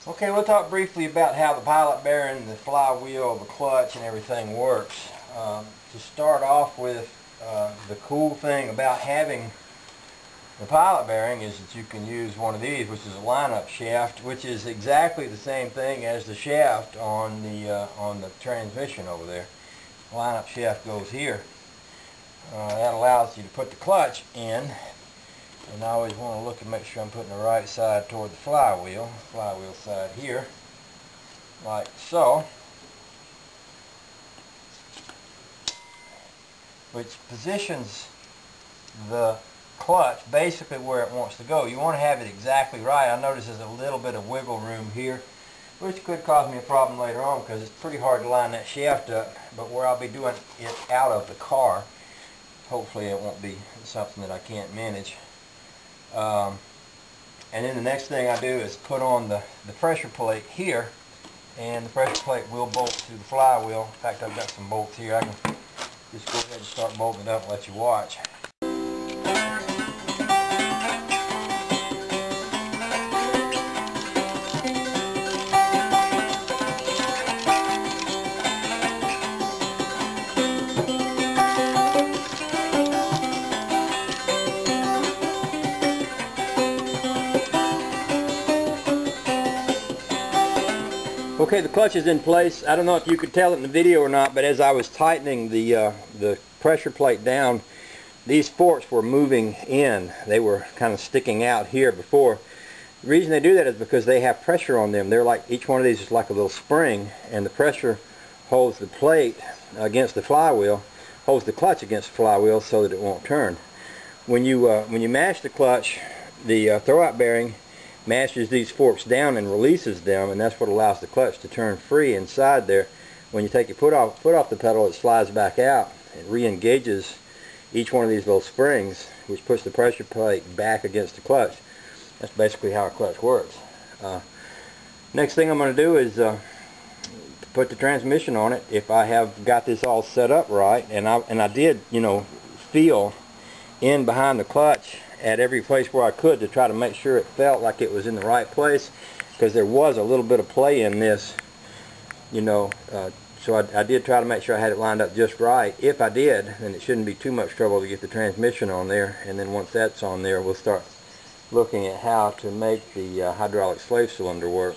Okay, we'll talk briefly about how the pilot bearing, the flywheel, the clutch, and everything works. To start off with, the cool thing about having the pilot bearing is that you can use one of these, which is a lineup shaft, which is exactly the same thing as the shaft on the transmission over there. The lineup shaft goes here. That allows you to put the clutch in. And I always want to look and make sure I'm putting the right side toward the flywheel side here, like so, which positions the clutch basically where it wants to go. You want to have it exactly right. I notice there's a little bit of wiggle room here, which could cause me a problem later on because it's pretty hard to line that shaft up, but where I'll be doing it out of the car, hopefully it won't be something that I can't manage. And then the next thing I do is put on the pressure plate here, and the pressure plate will bolt to the flywheel. In fact, I've got some bolts here. I can just go ahead and start bolting it up and let you watch. Okay, the clutch is in place. I don't know if you could tell it in the video or not, but as I was tightening the pressure plate down, these forks were moving in. They were kind of sticking out here before. The reason they do that is because they have pressure on them. They're like, each one of these is like a little spring, and the pressure holds the plate against the flywheel, holds the clutch against the flywheel so that it won't turn. When you mash the clutch, the throwout bearing mashes these forks down and releases them, and that's what allows the clutch to turn free inside there. When you take your foot off the pedal, it slides back out. It re-engages each one of these little springs, which puts the pressure plate back against the clutch. That's basically how a clutch works. Next thing I'm going to do is put the transmission on it. If I have got this all set up right, and I did, feel in behind the clutch at every place where I could to try to make sure it felt like it was in the right place, because there was a little bit of play in this, so I did try to make sure I had it lined up just right. If I did, then it shouldn't be too much trouble to get the transmission on there, and then once that's on there, we'll start looking at how to make the hydraulic slave cylinder work.